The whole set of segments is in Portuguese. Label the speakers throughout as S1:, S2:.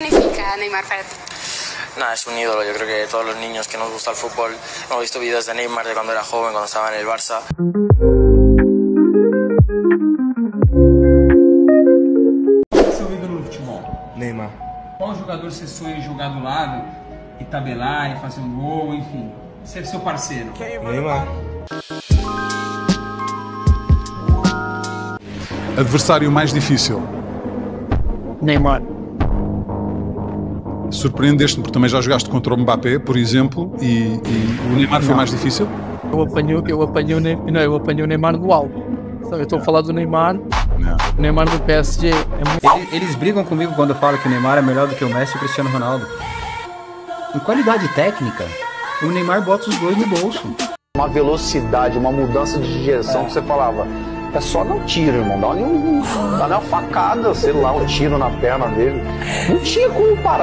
S1: significa Neymar para ti?
S2: Nada, es un ídolo. Yo creo que todos los niños que nos gusta el fútbol hemos visto vídeos de Neymar de cuando era joven, cuando estaba en el Barça.
S3: Qual é o seu ídolo no futebol?
S4: Neymar.
S3: Qual jogador você sonha em jogar do lado e tabelar e fazer um gol, enfim, ser seu parceiro?
S4: Neymar.
S5: Adversário mais difícil?
S6: Neymar.
S5: Surpreendeste-me porque também já jogaste contra o Mbappé, por exemplo, e o Neymar foi mais difícil?
S6: Eu apanhei o Neymar do alto. Eu estou falando do Neymar.
S5: Não.
S6: O Neymar do PSG é muito...
S7: Eles brigam comigo quando eu falo que o Neymar é melhor do que o Messi e o Cristiano Ronaldo. Em qualidade técnica, o Neymar bota os dois no bolso.
S8: Uma velocidade, uma mudança de direção que você falava, é só dar um tiro, irmão. Dá uma facada, sei lá, um tiro na perna dele. Não tinha como parar.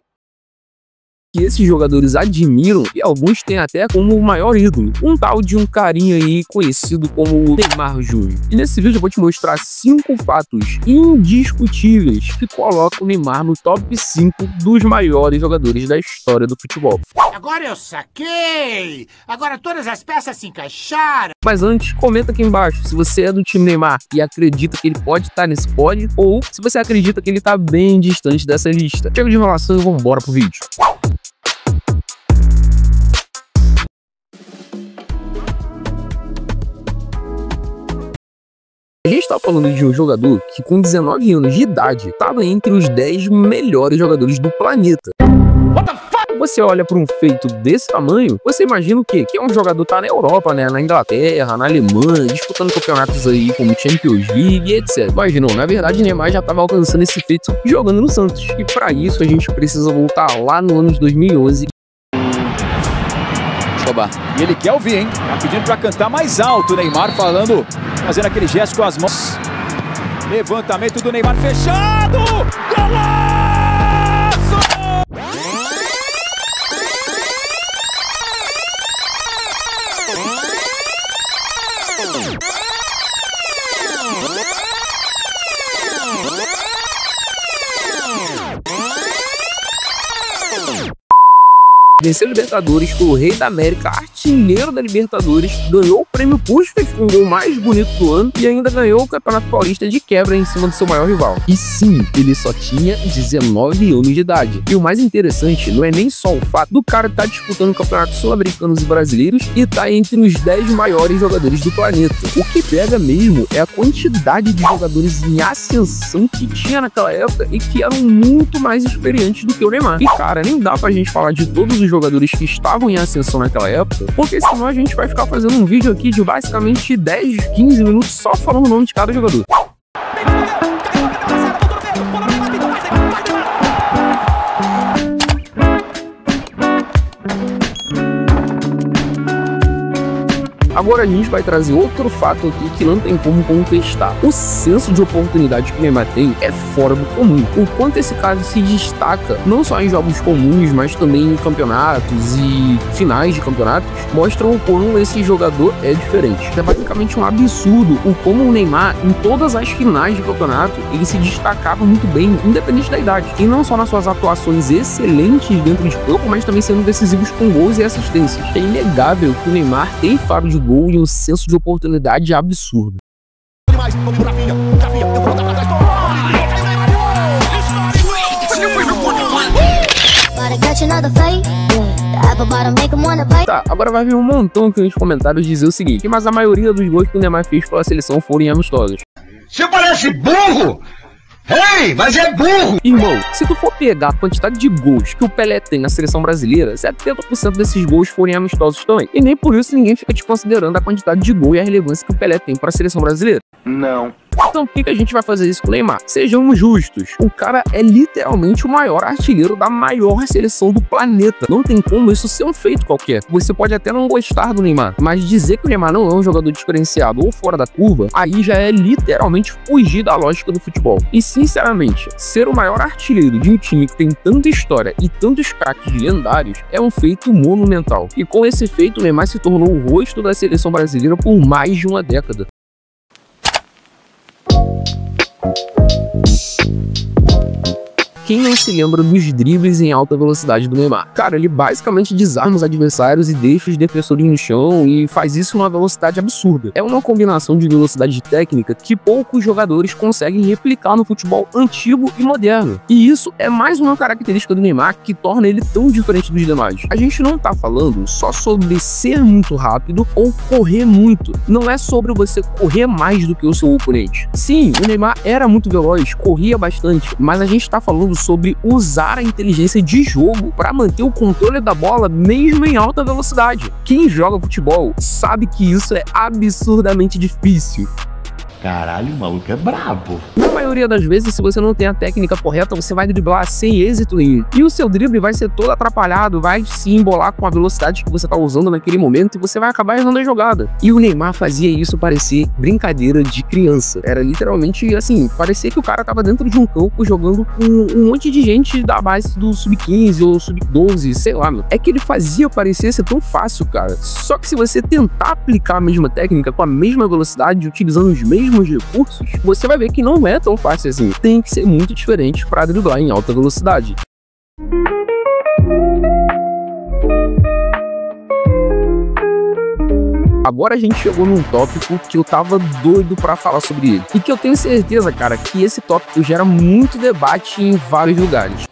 S9: Que esses jogadores admiram e alguns têm até como o maior ídolo, um tal de um carinha aí conhecido como Neymar Júnior. E nesse vídeo eu vou te mostrar 5 fatos indiscutíveis que colocam o Neymar no top 5 dos maiores jogadores da história do futebol.
S10: Agora eu saquei! Agora todas as peças se encaixaram!
S9: Mas antes, comenta aqui embaixo se você é do time Neymar e acredita que ele pode estar nesse pódio ou se você acredita que ele está bem distante dessa lista. Chega de enrolação e vamos embora pro vídeo. A gente está falando de um jogador que com 19 anos de idade estava entre os 10 melhores jogadores do planeta. Você olha para um feito desse tamanho, você imagina o quê? Que é um jogador tá na Europa, né? Na Inglaterra, na Alemanha, disputando campeonatos aí como Champions League, etc. Mas não, na verdade Neymar já estava alcançando esse feito jogando no Santos. E para isso a gente precisa voltar lá no ano de 2011.
S11: E ele quer ouvir, hein? Tá pedindo pra cantar mais alto, Neymar falando, fazendo aquele gesto com as mãos. Levantamento do Neymar fechado! Golaço!
S9: Venceu Libertadores, foi o rei da América, artilheiro da Libertadores, ganhou o prêmio Puskas com o gol mais bonito do ano e ainda ganhou o Campeonato Paulista de quebra em cima do seu maior rival. E sim, ele só tinha 19 anos de idade. E o mais interessante não é nem só o fato do cara estar disputando campeonatos sul-americanos e brasileiros e estar entre os 10 maiores jogadores do planeta. O que pega mesmo é a quantidade de jogadores em ascensão que tinha naquela época e que eram muito mais experientes do que o Neymar. E cara, nem dá pra gente falar de todos os jogadores que estavam em ascensão naquela época, porque senão a gente vai ficar fazendo um vídeo aqui de basicamente 10, 15 minutos só falando o nome de cada jogador. Agora a gente vai trazer outro fato aqui que não tem como contestar. O senso de oportunidade que o Neymar tem é fora do comum. O quanto esse cara se destaca, não só em jogos comuns, mas também em campeonatos e finais de campeonatos, mostram o quão esse jogador é diferente. É basicamente um absurdo o como o Neymar, em todas as finais de campeonato, ele se destacava muito bem, independente da idade. E não só nas suas atuações excelentes dentro de campo, mas também sendo decisivos com gols e assistências. É inegável que o Neymar tem faro de gol e um senso de oportunidade absurdo. Tá, agora vai vir um montão aqui nos comentários dizer o seguinte, mas a maioria dos gols que o Neymar fez pela seleção foram em amistosos.
S10: Você parece burro! Ei, mas é burro!
S9: Irmão, se tu for pegar a quantidade de gols que o Pelé tem na seleção brasileira, 70% desses gols foram em amistosos também. E nem por isso ninguém fica desconsiderando a quantidade de gol e a relevância que o Pelé tem para a seleção brasileira.
S8: Não.
S9: Então por que a gente vai fazer isso com o Neymar? Sejamos justos, o cara é literalmente o maior artilheiro da maior seleção do planeta. Não tem como isso ser um feito qualquer. Você pode até não gostar do Neymar, mas dizer que o Neymar não é um jogador diferenciado ou fora da curva, aí já é literalmente fugir da lógica do futebol. E sinceramente, ser o maior artilheiro de um time que tem tanta história e tantos craques lendários é um feito monumental. E com esse feito, o Neymar se tornou o rosto da seleção brasileira por mais de uma década. quem não se lembra dos dribles em alta velocidade do Neymar? Cara, ele basicamente desarma os adversários e deixa os defensores no chão e faz isso numa velocidade absurda. É uma combinação de velocidade e técnica que poucos jogadores conseguem replicar no futebol antigo e moderno. E isso é mais uma característica do Neymar que torna ele tão diferente dos demais. A gente não tá falando só sobre ser muito rápido ou correr muito. Não é sobre você correr mais do que o seu oponente. Sim, o Neymar era muito veloz, corria bastante, mas a gente tá falando sobre usar a inteligência de jogo para manter o controle da bola mesmo em alta velocidade. Quem joga futebol sabe que isso é absurdamente difícil.
S1: Caralho, o maluco é brabo.
S9: Na maioria das vezes, se você não tem a técnica correta, você vai driblar sem êxito nenhum. E o seu drible vai ser todo atrapalhado, vai se embolar com a velocidade que você tá usando naquele momento e você vai acabar errando a jogada. E o Neymar fazia isso parecer brincadeira de criança. Era literalmente assim, parecia que o cara tava dentro de um campo jogando com um monte de gente da base do sub-15 ou sub-12, sei lá, mano. É que ele fazia parecer ser tão fácil, cara. Só que se você tentar aplicar a mesma técnica com a mesma velocidade, utilizando os mesmos recursos, você vai ver que não é tão fácil assim. Tem que ser muito diferente para driblar em alta velocidade. Agora a gente chegou num tópico que eu tava doido pra falar sobre ele. E que eu tenho certeza, cara, que esse tópico gera muito debate em vários lugares.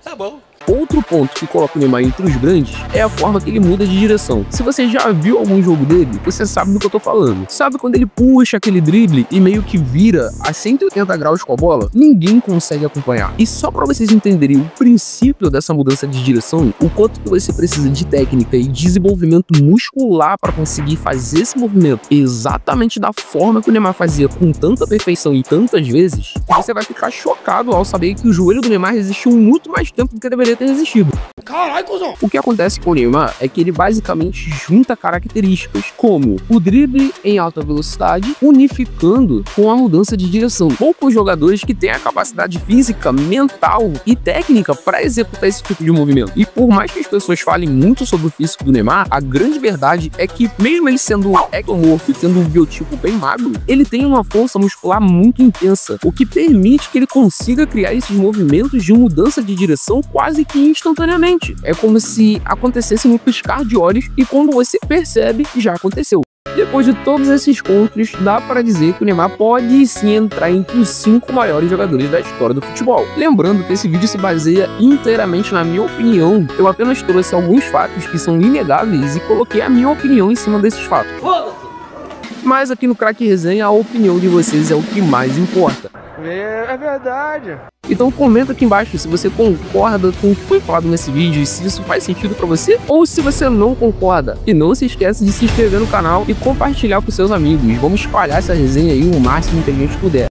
S1: Tá bom.
S9: Outro ponto que coloca o Neymar entre os grandes é a forma que ele muda de direção. Se você já viu algum jogo dele, você sabe do que eu tô falando. Sabe quando ele puxa aquele drible e meio que vira a 180 graus com a bola? Ninguém consegue acompanhar. E só pra vocês entenderem o princípio dessa mudança de direção, o quanto que você precisa de técnica e desenvolvimento muscular para conseguir fazer esse movimento exatamente da forma que o Neymar fazia com tanta perfeição e tantas vezes, você vai ficar chocado ao saber que o joelho do Neymar resistiu muito mais tempo do que deveria ter resistido.
S1: Caralho, cuzão!
S9: O que acontece com o Neymar é que ele basicamente junta características como o drible em alta velocidade, unificando com a mudança de direção. Poucos jogadores que têm a capacidade física, mental e técnica para executar esse tipo de movimento. E por mais que as pessoas falem muito sobre o físico do Neymar, a grande verdade é que, mesmo ele sendo ectomorfo e tendo um biotipo bem magro, ele tem uma força muscular muito intensa, o que permite que ele consiga criar esses movimentos de mudança de direção quase que instantaneamente. É como se acontecesse no piscar de olhos e quando você percebe, já aconteceu. Depois de todos esses pontos, dá para dizer que o Neymar pode sim entrar entre os 5 maiores jogadores da história do futebol. Lembrando que esse vídeo se baseia inteiramente na minha opinião. Eu apenas trouxe alguns fatos que são inegáveis e coloquei a minha opinião em cima desses fatos. Mas aqui no Craque Resenha, a opinião de vocês é o que mais importa.
S1: É verdade.
S9: Então comenta aqui embaixo se você concorda com o que foi falado nesse vídeo e se isso faz sentido pra você ou se você não concorda. E não se esqueça de se inscrever no canal e compartilhar com seus amigos. Vamos espalhar essa resenha aí o máximo que a gente puder.